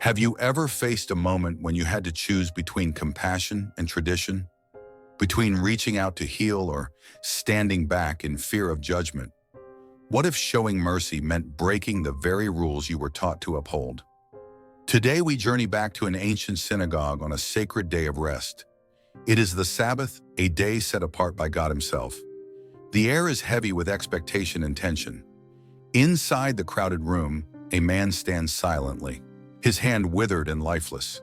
Have you ever faced a moment when you had to choose between compassion and tradition? Between reaching out to heal or standing back in fear of judgment? What if showing mercy meant breaking the very rules you were taught to uphold? Today we journey back to an ancient synagogue on a sacred day of rest. It is the Sabbath, a day set apart by God Himself. The air is heavy with expectation and tension. Inside the crowded room, a man stands silently, his hand withered and lifeless.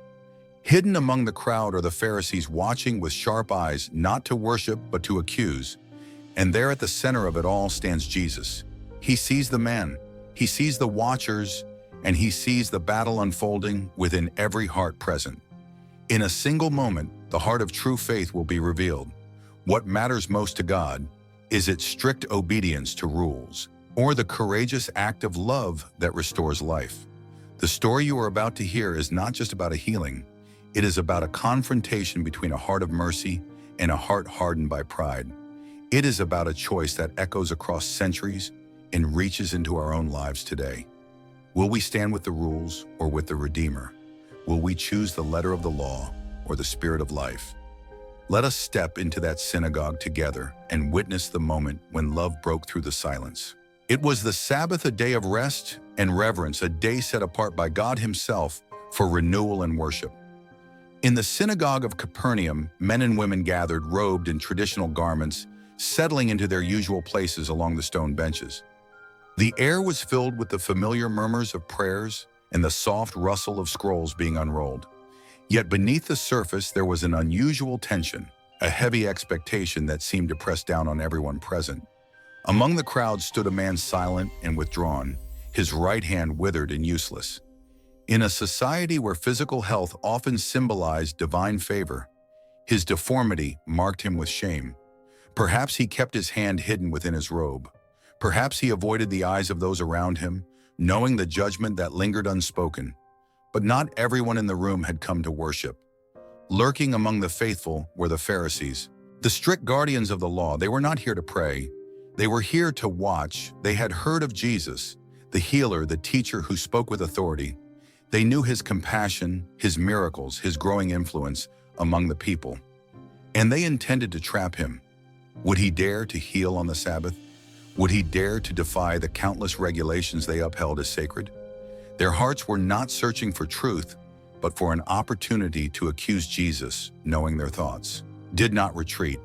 Hidden among the crowd are the Pharisees watching with sharp eyes, not to worship but to accuse. And there at the center of it all stands Jesus. He sees the man, He sees the watchers, and He sees the battle unfolding within every heart present. In a single moment, the heart of true faith will be revealed. What matters most to God? Is it strict obedience to rules, or the courageous act of love that restores life? The story you are about to hear is not just about a healing. It is about a confrontation between a heart of mercy and a heart hardened by pride. It is about a choice that echoes across centuries and reaches into our own lives today. Will we stand with the rules or with the Redeemer? Will we choose the letter of the law or the spirit of life? Let us step into that synagogue together and witness the moment when love broke through the silence. It was the Sabbath, a day of rest and reverence, a day set apart by God Himself for renewal and worship. In the synagogue of Capernaum, men and women gathered, robed in traditional garments, settling into their usual places along the stone benches. The air was filled with the familiar murmurs of prayers and the soft rustle of scrolls being unrolled. Yet beneath the surface there was an unusual tension, a heavy expectation that seemed to press down on everyone present. Among the crowd stood a man silent and withdrawn, his right hand withered and useless. In a society where physical health often symbolized divine favor, his deformity marked him with shame. Perhaps he kept his hand hidden within his robe. Perhaps he avoided the eyes of those around him, knowing the judgment that lingered unspoken. But not everyone in the room had come to worship. Lurking among the faithful were the Pharisees, the strict guardians of the law. They were not here to pray. They were here to watch. They had heard of Jesus, the healer, the teacher who spoke with authority. They knew His compassion, His miracles, His growing influence among the people. And they intended to trap Him. Would He dare to heal on the Sabbath? Would He dare to defy the countless regulations they upheld as sacred? Their hearts were not searching for truth, but for an opportunity to accuse Jesus, knowing their thoughts. Did not retreat.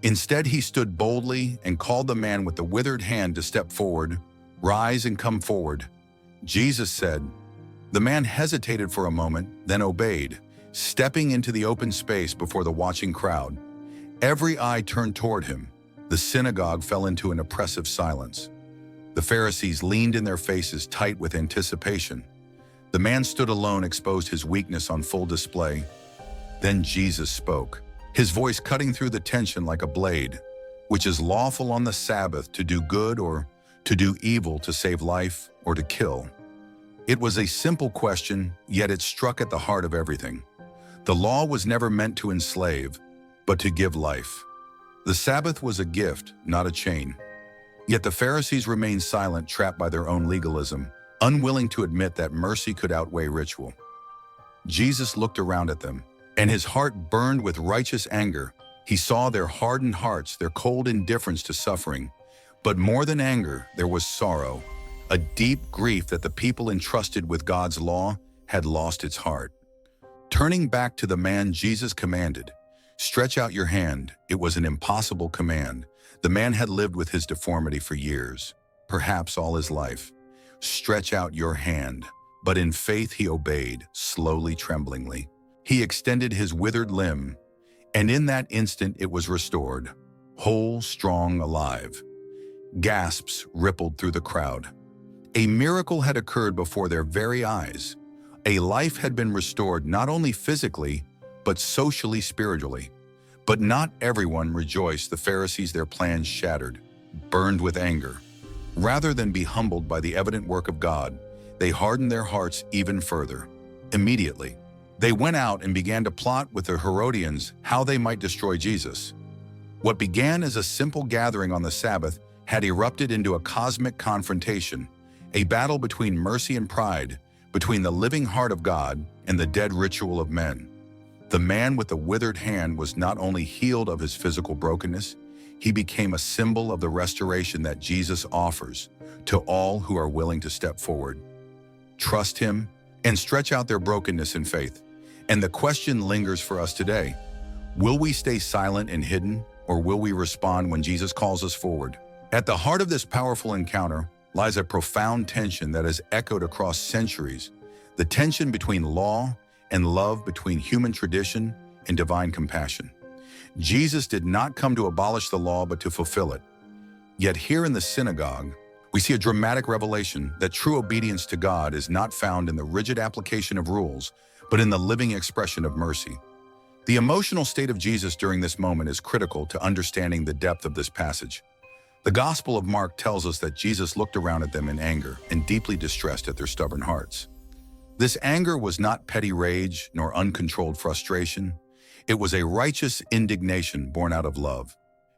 Instead, He stood boldly and called the man with the withered hand to step forward. "Rise and come forward," Jesus said. The man hesitated for a moment, then obeyed, stepping into the open space before the watching crowd. Every eye turned toward him. The synagogue fell into an oppressive silence. The Pharisees leaned in their faces tight with anticipation. The man stood alone, exposed, his weakness on full display. Then Jesus spoke, His voice cutting through the tension like a blade. "Which is lawful on the Sabbath, to do good or to do evil, to save life or to kill?" It was a simple question, yet it struck at the heart of everything. The law was never meant to enslave, but to give life. The Sabbath was a gift, not a chain. Yet the Pharisees remained silent, trapped by their own legalism, unwilling to admit that mercy could outweigh ritual. Jesus looked around at them, and His heart burned with righteous anger. He saw their hardened hearts, their cold indifference to suffering. But more than anger, there was sorrow, a deep grief that the people entrusted with God's law had lost its heart. Turning back to the man, Jesus commanded, "Stretch out your hand." It was an impossible command. The man had lived with his deformity for years, perhaps all his life. "Stretch out your hand." But in faith he obeyed, slowly, tremblingly. He extended his withered limb, and in that instant it was restored, whole, strong, alive. Gasps rippled through the crowd. A miracle had occurred before their very eyes. A life had been restored, not only physically, but socially, spiritually. But not everyone rejoiced. The Pharisees, their plans shattered, burned with anger. Rather than be humbled by the evident work of God, they hardened their hearts even further. Immediately, they went out and began to plot with the Herodians how they might destroy Jesus. What began as a simple gathering on the Sabbath had erupted into a cosmic confrontation, a battle between mercy and pride, between the living heart of God and the dead ritual of men. The man with the withered hand was not only healed of his physical brokenness, he became a symbol of the restoration that Jesus offers to all who are willing to step forward, trust him, and stretch out their brokenness in faith. And the question lingers for us today: will we stay silent and hidden, or will we respond when Jesus calls us forward? At the heart of this powerful encounter lies a profound tension that has echoed across centuries, the tension between law and love, between human tradition and divine compassion. Jesus did not come to abolish the law, but to fulfill it. Yet here in the synagogue, we see a dramatic revelation that true obedience to God is not found in the rigid application of rules, but in the living expression of mercy. The emotional state of Jesus during this moment is critical to understanding the depth of this passage. The Gospel of Mark tells us that Jesus looked around at them in anger and deeply distressed at their stubborn hearts. This anger was not petty rage nor uncontrolled frustration. It was a righteous indignation born out of love.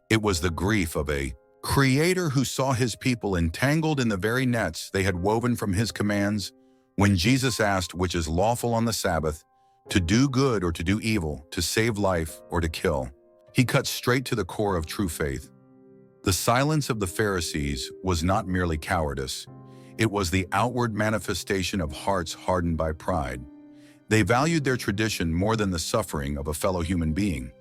It was the grief of a Creator who saw his people entangled in the very nets they had woven from his commands. When Jesus asked which is lawful on the Sabbath, to do good or to do evil, to save life or to kill, he cut straight to the core of true faith. The silence of the Pharisees was not merely cowardice. It was the outward manifestation of hearts hardened by pride. They valued their tradition more than the suffering of a fellow human being.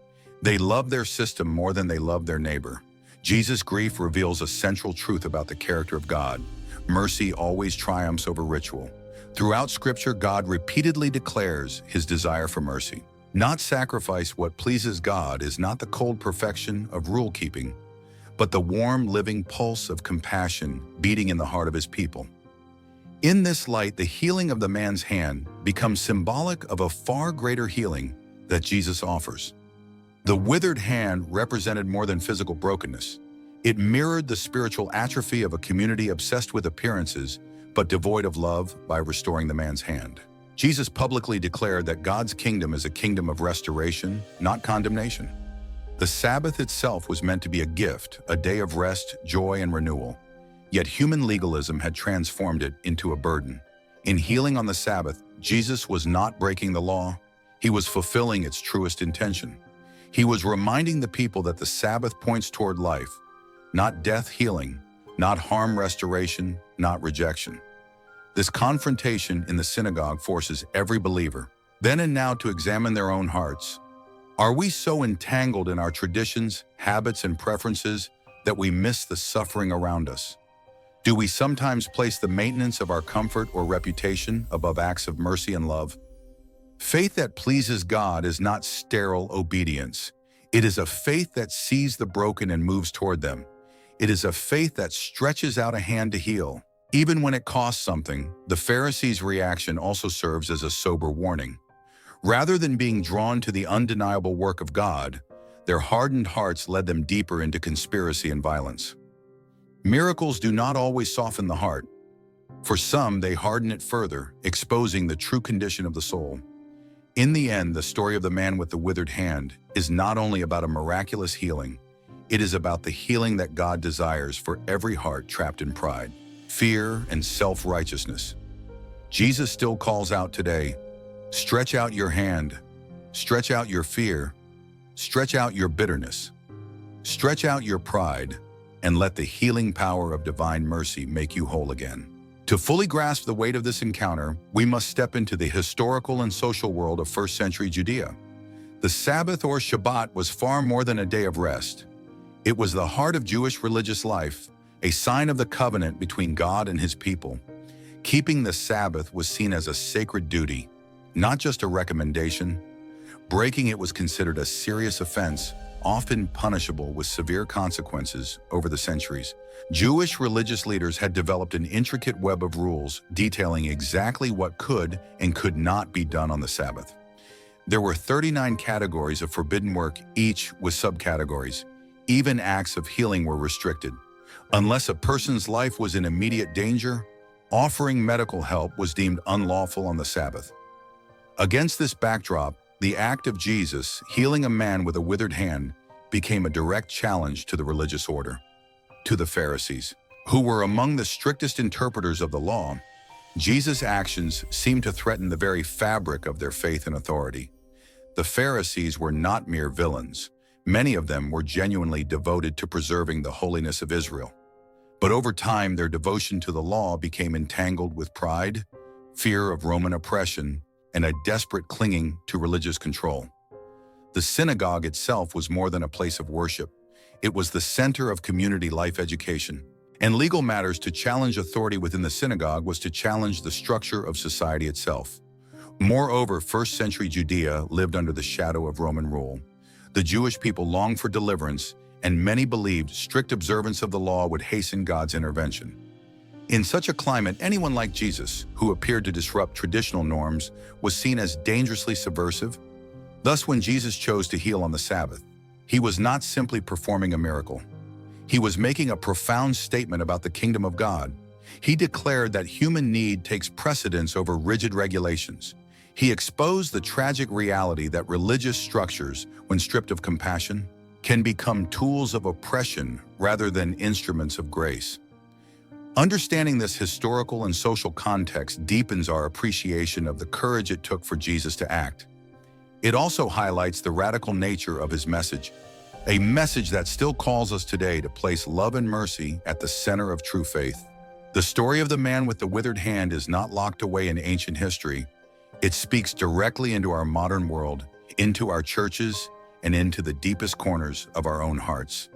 They loved their system more than they loved their neighbor. Jesus' grief reveals a central truth about the character of God. Mercy always triumphs over ritual. Throughout Scripture, God repeatedly declares his desire for mercy. Not sacrifice. What pleases God is not the cold perfection of rule-keeping, but the warm, living pulse of compassion beating in the heart of his people. In this light, the healing of the man's hand becomes symbolic of a far greater healing that Jesus offers. The withered hand represented more than physical brokenness. It mirrored the spiritual atrophy of a community obsessed with appearances, but devoid of love, by restoring the man's hand. Jesus publicly declared that God's kingdom is a kingdom of restoration, not condemnation. The Sabbath itself was meant to be a gift, a day of rest, joy, and renewal. Yet human legalism had transformed it into a burden. In healing on the Sabbath, Jesus was not breaking the law. He was fulfilling its truest intention. He was reminding the people that the Sabbath points toward life, not death, healing, not harm, restoration, not rejection. This confrontation in the synagogue forces every believer, then and now, to examine their own hearts. Are we so entangled in our traditions, habits, and preferences that we miss the suffering around us? Do we sometimes place the maintenance of our comfort or reputation above acts of mercy and love? Faith that pleases God is not sterile obedience. It is a faith that sees the broken and moves toward them. It is a faith that stretches out a hand to heal, even when it costs something. The Pharisees' reaction also serves as a sober warning. Rather than being drawn to the undeniable work of God, their hardened hearts led them deeper into conspiracy and violence. Miracles do not always soften the heart. For some, they harden it further, exposing the true condition of the soul. In the end, the story of the man with the withered hand is not only about a miraculous healing, it is about the healing that God desires for every heart trapped in pride, fear, and self-righteousness. Jesus still calls out today, stretch out your hand, stretch out your fear, stretch out your bitterness, stretch out your pride, and let the healing power of divine mercy make you whole again. To fully grasp the weight of this encounter, we must step into the historical and social world of first-century Judea. The Sabbath, or Shabbat, was far more than a day of rest. It was the heart of Jewish religious life, a sign of the covenant between God and his people. Keeping the Sabbath was seen as a sacred duty, not just a recommendation. Breaking it was considered a serious offense, often punishable with severe consequences. Over the centuries, Jewish religious leaders had developed an intricate web of rules detailing exactly what could and could not be done on the Sabbath. There were 39 categories of forbidden work, each with subcategories. Even acts of healing were restricted. Unless a person's life was in immediate danger, offering medical help was deemed unlawful on the Sabbath. Against this backdrop, the act of Jesus healing a man with a withered hand became a direct challenge to the religious order. To the Pharisees, who were among the strictest interpreters of the law, Jesus' actions seemed to threaten the very fabric of their faith and authority. The Pharisees were not mere villains. Many of them were genuinely devoted to preserving the holiness of Israel. But over time, their devotion to the law became entangled with pride, fear of Roman oppression, and a desperate clinging to religious control. The synagogue itself was more than a place of worship. It was the center of community life education. And legal matters to challenge authority within the synagogue was to challenge the structure of society itself. Moreover, first-century Judea lived under the shadow of Roman rule. The Jewish people longed for deliverance, and many believed strict observance of the law would hasten God's intervention. In such a climate, anyone like Jesus, who appeared to disrupt traditional norms, was seen as dangerously subversive. Thus, when Jesus chose to heal on the Sabbath, he was not simply performing a miracle. He was making a profound statement about the kingdom of God. He declared that human need takes precedence over rigid regulations. He exposed the tragic reality that religious structures, when stripped of compassion, can become tools of oppression rather than instruments of grace. Understanding this historical and social context deepens our appreciation of the courage it took for Jesus to act. It also highlights the radical nature of his message, a message that still calls us today to place love and mercy at the center of true faith. The story of the man with the withered hand is not locked away in ancient history. It speaks directly into our modern world, into our churches, and into the deepest corners of our own hearts.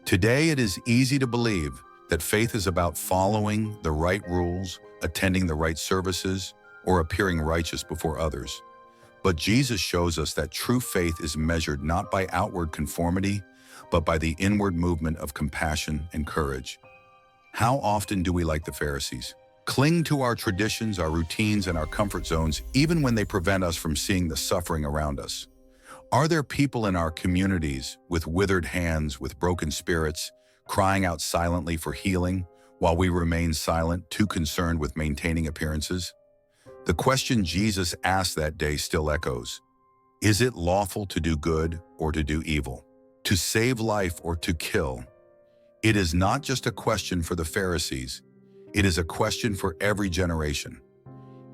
Today, it is easy to believe that faith is about following the right rules, attending the right services, or appearing righteous before others. But Jesus shows us that true faith is measured not by outward conformity, but by the inward movement of compassion and courage. How often do we, like the Pharisees, cling to our traditions, our routines, and our comfort zones, even when they prevent us from seeing the suffering around us? Are there people in our communities with withered hands, with broken spirits, crying out silently for healing, while we remain silent, too concerned with maintaining appearances? The question Jesus asked that day still echoes. Is it lawful to do good or to do evil? To save life or to kill? It is not just a question for the Pharisees. It is a question for every generation.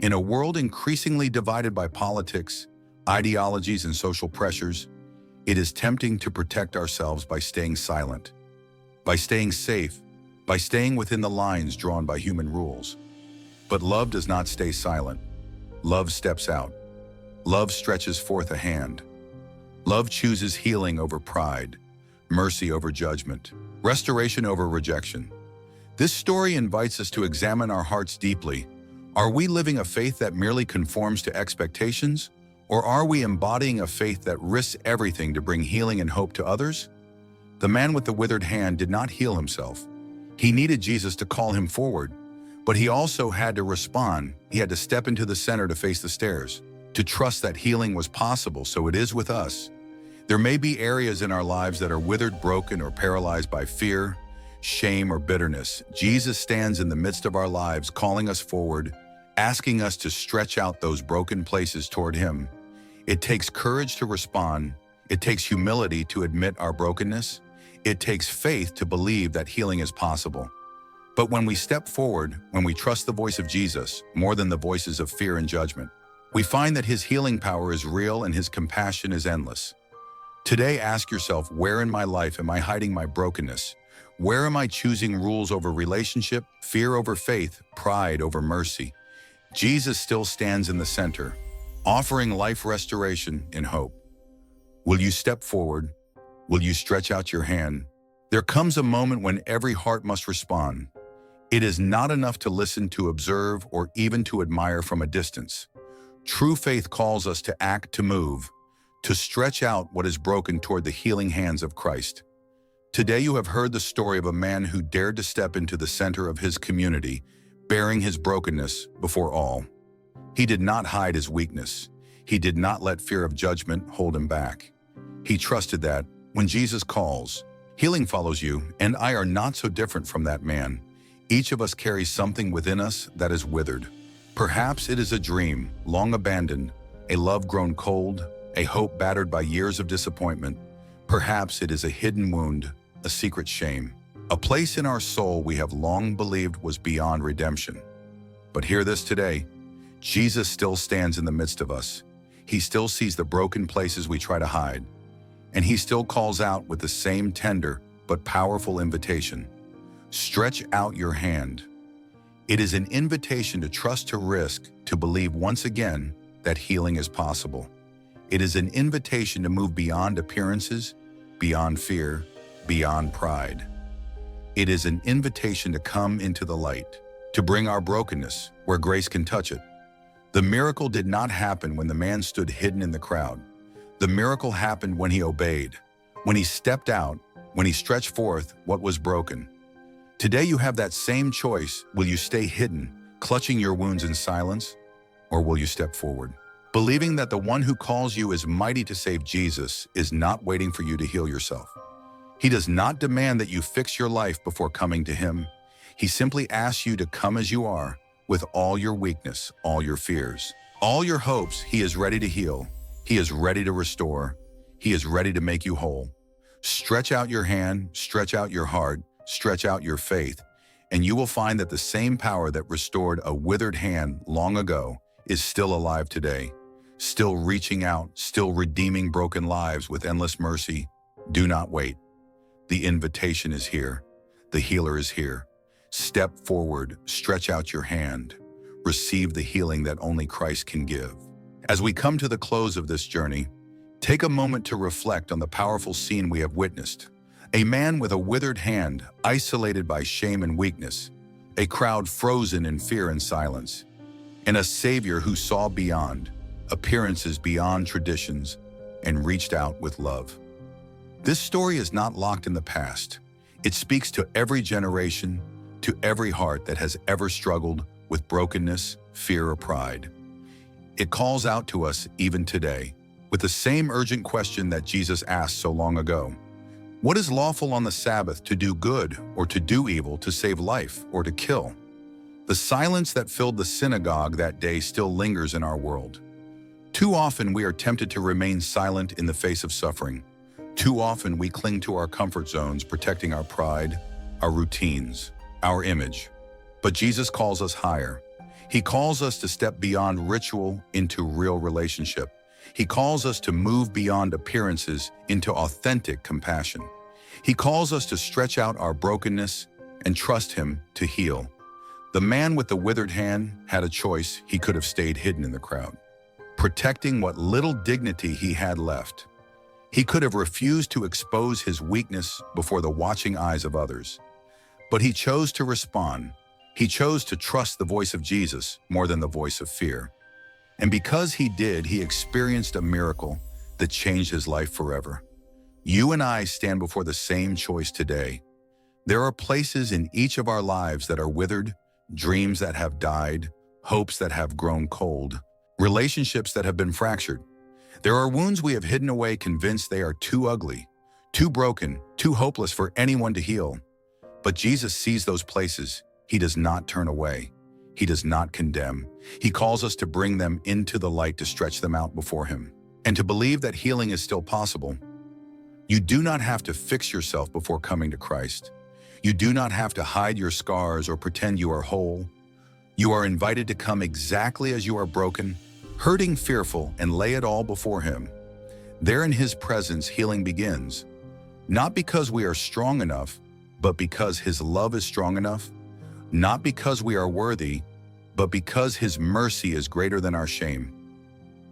In a world increasingly divided by politics, ideologies, and social pressures, it is tempting to protect ourselves by staying silent, by staying safe, by staying within the lines drawn by human rules. But love does not stay silent. Love steps out. Love stretches forth a hand. Love chooses healing over pride, mercy over judgment, restoration over rejection. This story invites us to examine our hearts deeply. Are we living a faith that merely conforms to expectations, or are we embodying a faith that risks everything to bring healing and hope to others? The man with the withered hand did not heal himself. He needed Jesus to call him forward. But he also had to respond. He had to step into the center to face the stairs, to trust that healing was possible. So it is with us. There may be areas in our lives that are withered, broken, or paralyzed by fear, shame, or bitterness. Jesus stands in the midst of our lives, calling us forward, asking us to stretch out those broken places toward him. It takes courage to respond. It takes humility to admit our brokenness. It takes faith to believe that healing is possible. But when we step forward, when we trust the voice of Jesus, more than the voices of fear and judgment, we find that his healing power is real and his compassion is endless. Today, ask yourself, where in my life am I hiding my brokenness? Where am I choosing rules over relationship, fear over faith, pride over mercy? Jesus still stands in the center, offering life restoration in hope. Will you step forward? Will you stretch out your hand? There comes a moment when every heart must respond. It is not enough to listen, to observe, or even to admire from a distance. True faith calls us to act, to move, to stretch out what is broken toward the healing hands of Christ. Today you have heard the story of a man who dared to step into the center of his community, bearing his brokenness before all. He did not hide his weakness. He did not let fear of judgment hold him back. He trusted that, when Jesus calls, healing follows you, and I are not so different from that man. Each of us carries something within us that is withered. Perhaps it is a dream, long abandoned, a love grown cold, a hope battered by years of disappointment. Perhaps it is a hidden wound, a secret shame, a place in our soul we have long believed was beyond redemption. But hear this today. Jesus still stands in the midst of us. He still sees the broken places we try to hide. And he still calls out with the same tender but powerful invitation. Stretch out your hand. It is an invitation to trust, to risk, to believe once again that healing is possible. It is an invitation to move beyond appearances, beyond fear, beyond pride. It is an invitation to come into the light, to bring our brokenness where grace can touch it. The miracle did not happen when the man stood hidden in the crowd. The miracle happened when he obeyed, when he stepped out, when he stretched forth what was broken. Today you have that same choice. Will you stay hidden, clutching your wounds in silence, or will you step forward? Believing that the one who calls you is mighty to save. Jesus is not waiting for you to heal yourself. He does not demand that you fix your life before coming to him. He simply asks you to come as you are, with all your weakness, all your fears, all your hopes. He is ready to heal. He is ready to restore. He is ready to make you whole. Stretch out your hand, stretch out your heart, stretch out your faith, and you will find that the same power that restored a withered hand long ago is still alive today, still reaching out, still redeeming broken lives with endless mercy. Do not wait. The invitation is here. The healer is here. Step forward, stretch out your hand. Receive the healing that only Christ can give. As we come to the close of this journey, take a moment to reflect on the powerful scene we have witnessed. A man with a withered hand, isolated by shame and weakness, a crowd frozen in fear and silence, and a Savior who saw beyond appearances, beyond traditions, and reached out with love. This story is not locked in the past. It speaks to every generation, to every heart that has ever struggled with brokenness, fear, or pride. It calls out to us even today, with the same urgent question that Jesus asked so long ago. What is lawful on the Sabbath, to do good or to do evil, to save life or to kill? The silence that filled the synagogue that day still lingers in our world. Too often we are tempted to remain silent in the face of suffering. Too often we cling to our comfort zones, protecting our pride, our routines, our image. But Jesus calls us higher. He calls us to step beyond ritual into real relationship. He calls us to move beyond appearances into authentic compassion. He calls us to stretch out our brokenness and trust him to heal. The man with the withered hand had a choice. He could have stayed hidden in the crowd, protecting what little dignity he had left. He could have refused to expose his weakness before the watching eyes of others. But he chose to respond. He chose to trust the voice of Jesus more than the voice of fear. And because he did, he experienced a miracle that changed his life forever. You and I stand before the same choice today. There are places in each of our lives that are withered, dreams that have died, hopes that have grown cold, relationships that have been fractured. There are wounds we have hidden away, convinced they are too ugly, too broken, too hopeless for anyone to heal. But Jesus sees those places. He does not turn away. He does not condemn. He calls us to bring them into the light, to stretch them out before him, and to believe that healing is still possible. You do not have to fix yourself before coming to Christ. You do not have to hide your scars or pretend you are whole. You are invited to come exactly as you are, broken, hurting, fearful, and lay it all before him. There in his presence, healing begins, not because we are strong enough, but because his love is strong enough. Not because we are worthy, but because his mercy is greater than our shame.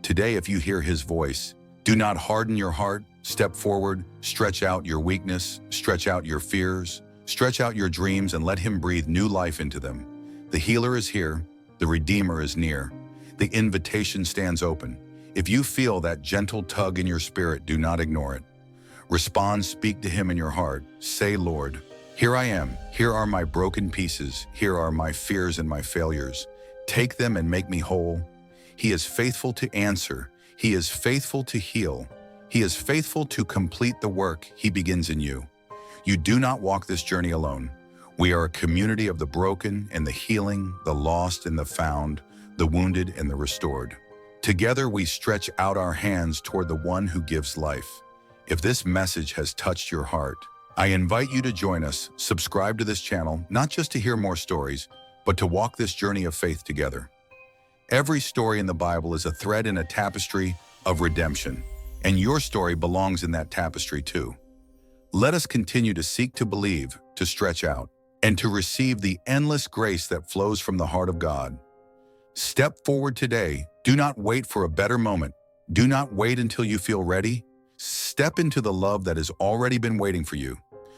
Today, if you hear his voice, do not harden your heart. Step forward, stretch out your weakness, stretch out your fears, stretch out your dreams, and let him breathe new life into them. The healer is here. The Redeemer is near. The invitation stands open. If you feel that gentle tug in your spirit, do not ignore it. Respond, speak to him in your heart. Say, Lord, here I am. Here are my broken pieces. Here are my fears and my failures. Take them and make me whole. He is faithful to answer. He is faithful to heal. He is faithful to complete the work he begins in you. You do not walk this journey alone. We are a community of the broken and the healing, the lost and the found, the wounded and the restored. Together we stretch out our hands toward the one who gives life. If this message has touched your heart, I invite you to join us. Subscribe to this channel, not just to hear more stories, but to walk this journey of faith together. Every story in the Bible is a thread in a tapestry of redemption, and your story belongs in that tapestry too. Let us continue to seek to believe, to stretch out, and to receive the endless grace that flows from the heart of God. Step forward today. Do not wait for a better moment. Do not wait until you feel ready. Step into the love that has already been waiting for you.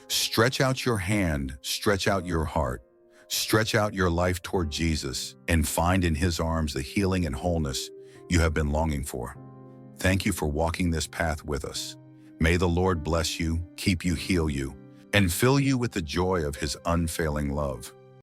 Stretch out your hand, stretch out your heart, stretch out your life toward Jesus, and find in His arms the healing and wholeness you have been longing for. Thank you for walking this path with us. May the Lord bless you, keep you, heal you, and fill you with the joy of His unfailing love.